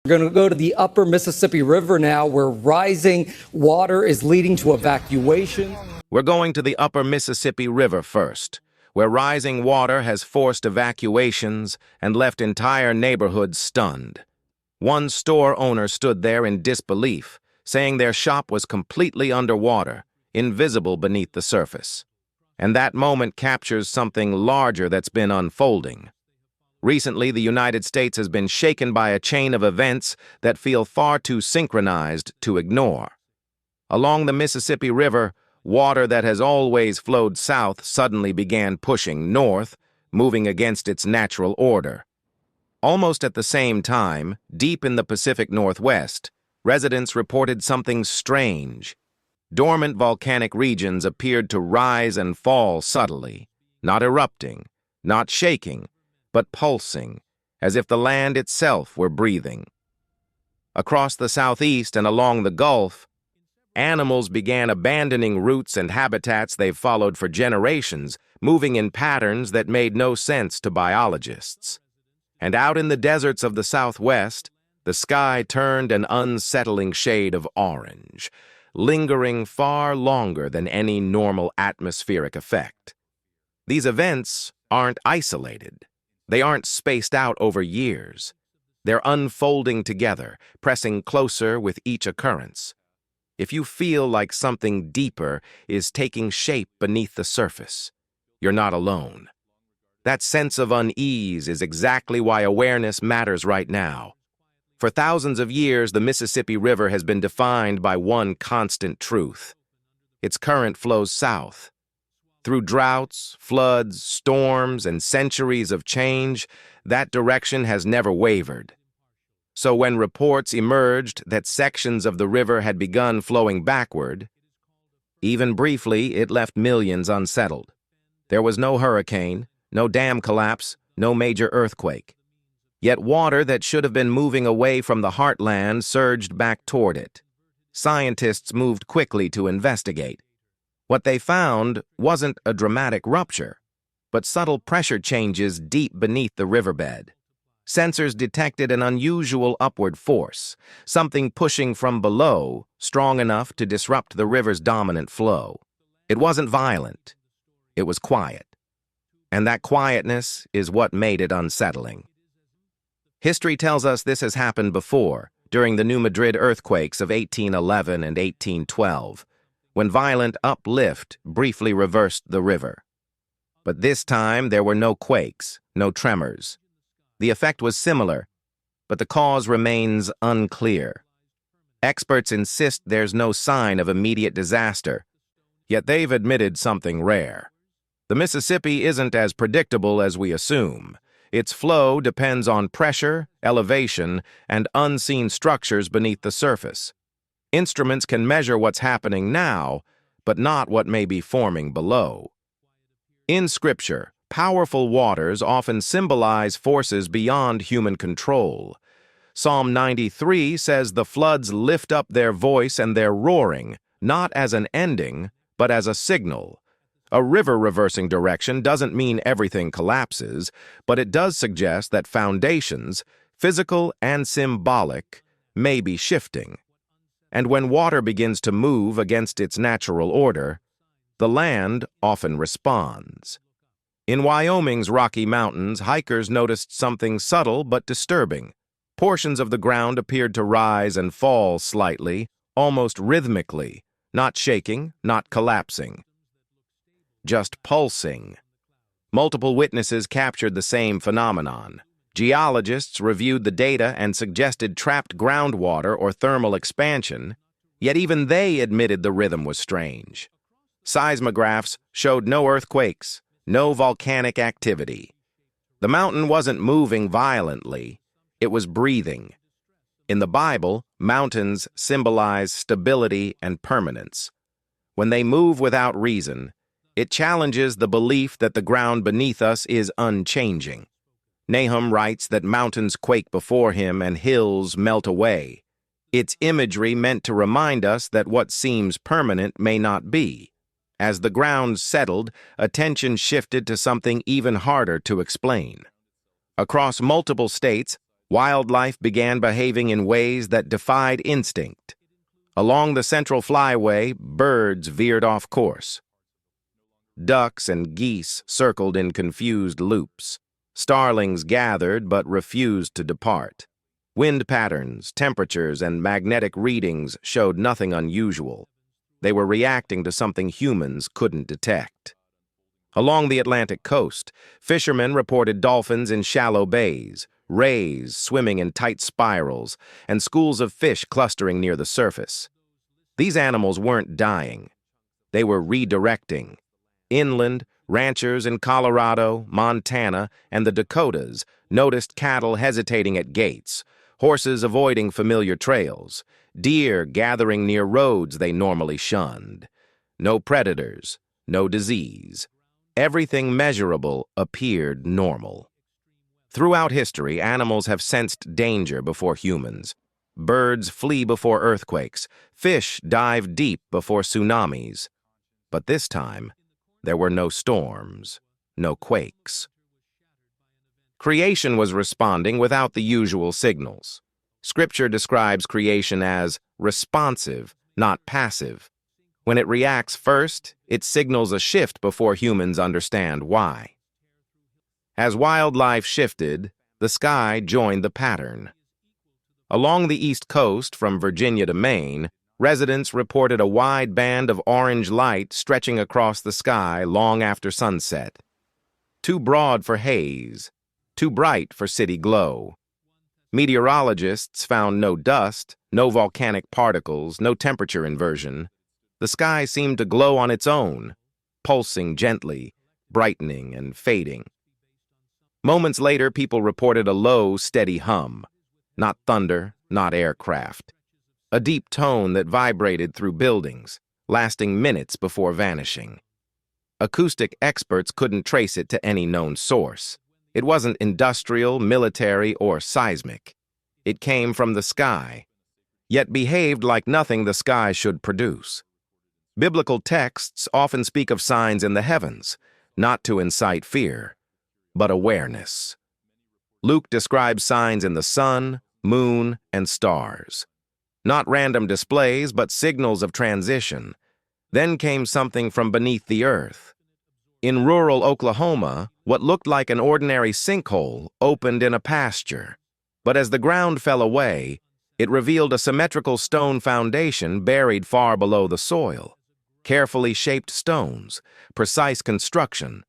We're going to go to the upper Mississippi River now, where rising water is leading to evacuation. We're going to the upper Mississippi River first, where rising water has forced evacuations and left entire neighborhoods stunned. One store owner stood there in disbelief, saying their shop was completely underwater, invisible beneath the surface. And that moment captures something larger that's been unfolding. Recently, the United States has been shaken by a chain of events that feel far too synchronized to ignore. Along the Mississippi River, water that has always flowed south suddenly began pushing north, moving against its natural order. Almost at the same time, deep in the Pacific Northwest, residents reported something strange. Dormant volcanic regions appeared to rise and fall subtly, not erupting, not shaking, but pulsing, as if the land itself were breathing. Across the southeast and along the Gulf, animals began abandoning routes and habitats they've followed for generations, moving in patterns that made no sense to biologists. And out in the deserts of the Southwest, the sky turned an unsettling shade of orange, lingering far longer than any normal atmospheric effect. These events aren't isolated. They aren't spaced out over years. They're unfolding together, pressing closer with each occurrence. If you feel like something deeper is taking shape beneath the surface, you're not alone. That sense of unease is exactly why awareness matters right now. For thousands of years, the Mississippi River has been defined by one constant truth. Its current flows south. Through droughts, floods, storms, and centuries of change, that direction has never wavered. So when reports emerged that sections of the river had begun flowing backward, even briefly, it left millions unsettled. There was no hurricane, no dam collapse, no major earthquake. Yet water that should have been moving away from the heartland surged back toward it. Scientists moved quickly to investigate. What they found wasn't a dramatic rupture, but subtle pressure changes deep beneath the riverbed. Sensors detected an unusual upward force, something pushing from below, strong enough to disrupt the river's dominant flow. It wasn't violent. It was quiet. And that quietness is what made it unsettling. History tells us this has happened before, during the New Madrid earthquakes of 1811 and 1812. When violent uplift briefly reversed the river. But this time there were no quakes, no tremors. The effect was similar, but the cause remains unclear. Experts insist there's no sign of immediate disaster, yet they've admitted something rare. The Mississippi isn't as predictable as we assume. Its flow depends on pressure, elevation, and unseen structures beneath the surface. Instruments can measure what's happening now, but not what may be forming below. In Scripture, powerful waters often symbolize forces beyond human control. Psalm 93 says the floods lift up their voice and their roaring, not as an ending, but as a signal. A river reversing direction doesn't mean everything collapses, but it does suggest that foundations, physical and symbolic, may be shifting. And when water begins to move against its natural order, the land often responds. In Wyoming's Rocky Mountains, hikers noticed something subtle but disturbing. Portions of the ground appeared to rise and fall slightly, almost rhythmically, not shaking, not collapsing, just pulsing. Multiple witnesses captured the same phenomenon. Geologists reviewed the data and suggested trapped groundwater or thermal expansion, yet even they admitted the rhythm was strange. Seismographs showed no earthquakes, no volcanic activity. The mountain wasn't moving violently, it was breathing. In the Bible, mountains symbolize stability and permanence. When they move without reason, it challenges the belief that the ground beneath us is unchanging. Nahum writes that mountains quake before him and hills melt away. It's imagery meant to remind us that what seems permanent may not be. As the ground settled, attention shifted to something even harder to explain. Across multiple states, Wildlife began behaving in ways that defied instinct. Along the central flyway, birds veered off course. Ducks and geese circled in confused loops. Starlings gathered but refused to depart. Wind patterns, temperatures, and magnetic readings showed nothing unusual. They were reacting to something humans couldn't detect. Along the Atlantic coast, fishermen reported dolphins in shallow bays, rays swimming in tight spirals, and schools of fish clustering near the surface. These animals weren't dying. They were redirecting. Inland, ranchers in Colorado, Montana, and the Dakotas noticed cattle hesitating at gates, horses avoiding familiar trails, deer gathering near roads they normally shunned. No predators, no disease. Everything measurable appeared normal. Throughout history, animals have sensed danger before humans. Birds flee before earthquakes. Fish dive deep before tsunamis. But this time, there were no storms, no quakes. Creation was responding without the usual signals. Scripture describes creation as responsive, not passive. When it reacts first, it signals a shift before humans understand why. As wildlife shifted, the sky joined the pattern. Along the East Coast, from Virginia to Maine, residents reported a wide band of orange light stretching across the sky long after sunset. Too broad for haze, too bright for city glow. Meteorologists found no dust, no volcanic particles, no temperature inversion. The sky seemed to glow on its own, pulsing gently, brightening and fading. Moments later, people reported a low, steady hum. Not thunder, not aircraft. A deep tone that vibrated through buildings, lasting minutes before vanishing. Acoustic experts couldn't trace it to any known source. It wasn't industrial, military, or seismic. It came from the sky, yet behaved like nothing the sky should produce. Biblical texts often speak of signs in the heavens, not to incite fear, but awareness. Luke describes signs in the sun, moon, and stars. Not random displays, but signals of transition. Then came something from beneath the earth. In rural Oklahoma, what looked like an ordinary sinkhole opened in a pasture. But as the ground fell away, it revealed a symmetrical stone foundation buried far below the soil. Carefully shaped stones, precise construction.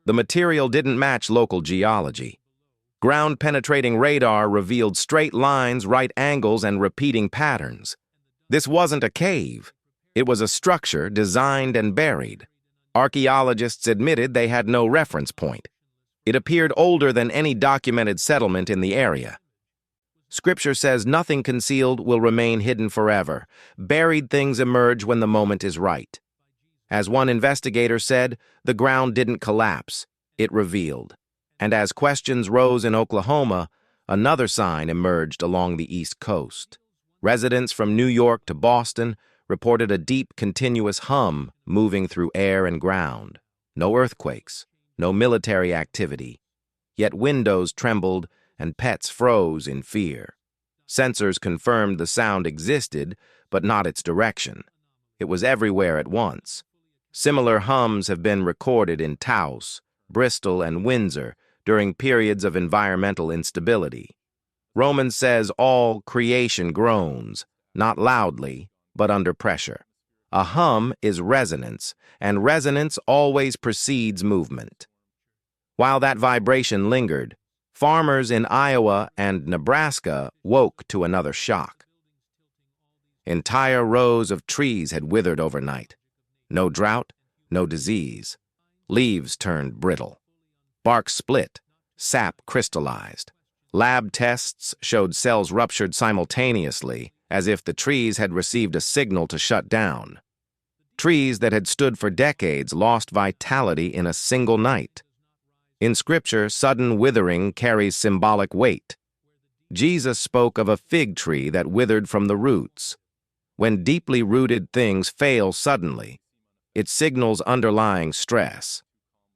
The material didn't match local geology. Ground-penetrating radar revealed straight lines, right angles, and repeating patterns. This wasn't a cave. It was a structure designed and buried. Archaeologists admitted they had no reference point. It appeared older than any documented settlement in the area. Scripture says nothing concealed will remain hidden forever. Buried things emerge when the moment is right. As one investigator said, the ground didn't collapse, it revealed. And as questions rose in Oklahoma, another sign emerged along the East Coast. Residents from New York to Boston reported a deep, continuous hum moving through air and ground. No earthquakes, no military activity. Yet windows trembled and pets froze in fear. Sensors confirmed the sound existed, but not its direction. It was everywhere at once. Similar hums have been recorded in Taos, Bristol, and Windsor during periods of environmental instability. Romans says all creation groans, not loudly, but under pressure. A hum is resonance, and resonance always precedes movement. While that vibration lingered, farmers in Iowa and Nebraska woke to another shock. Entire rows of trees had withered overnight. No drought, no disease. Leaves turned brittle. Bark split, sap crystallized. Lab tests showed cells ruptured simultaneously, as if the trees had received a signal to shut down. Trees that had stood for decades lost vitality in a single night. In Scripture, sudden withering carries symbolic weight. Jesus spoke of a fig tree that withered from the roots. When deeply rooted things fail suddenly, it signals underlying stress.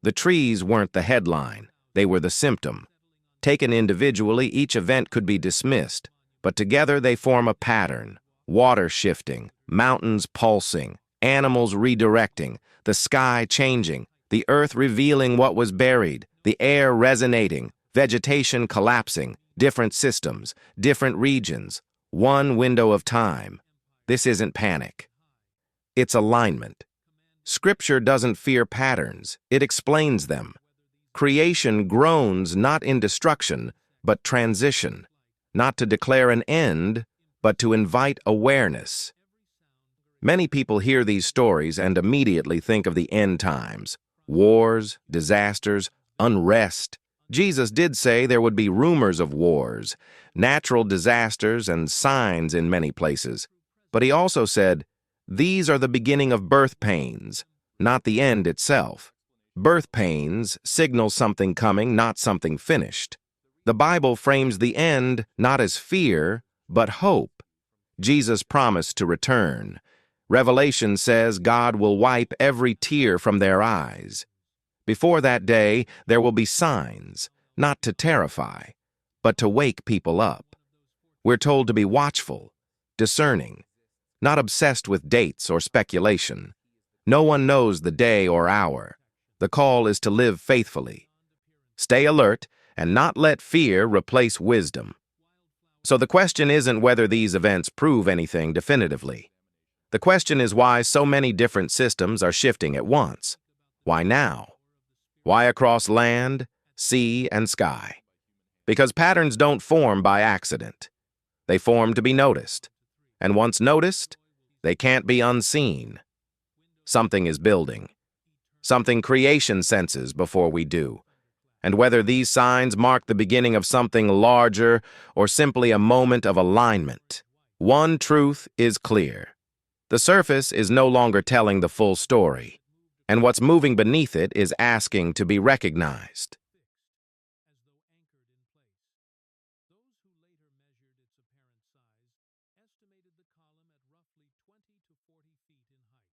The trees weren't the headline, they were the symptom. Taken individually, each event could be dismissed, but together they form a pattern: water shifting, mountains pulsing, animals redirecting, the sky changing, the earth revealing what was buried, the air resonating, vegetation collapsing, different systems, different regions, one window of time. This isn't panic. It's alignment. Scripture doesn't fear patterns, it explains them. Creation groans not in destruction, but transition, not to declare an end, but to invite awareness. Many people hear these stories and immediately think of the end times: wars, disasters, unrest. Jesus did say there would be rumors of wars, natural disasters, and signs in many places. But he also said, these are the beginning of birth pains, not the end itself. Birth pains signal something coming, not something finished. The Bible frames the end not as fear, but hope. Jesus promised to return. Revelation says God will wipe every tear from their eyes. Before that day, there will be signs, not to terrify, but to wake people up. We're told to be watchful, discerning, not obsessed with dates or speculation. No one knows the day or hour. The call is to live faithfully. Stay alert and not let fear replace wisdom. So the question isn't whether these events prove anything definitively. The question is why so many different systems are shifting at once. Why now? Why across land, sea, and sky? Because patterns don't form by accident. They form to be noticed. And once noticed, they can't be unseen. Something is building. Something creation senses before we do. And whether these signs mark the beginning of something larger or simply a moment of alignment, one truth is clear. The surface is no longer telling the full story, and what's moving beneath it is asking to be recognized. Those who later measured its apparent size estimated the column at roughly 20 to 40 feet in height.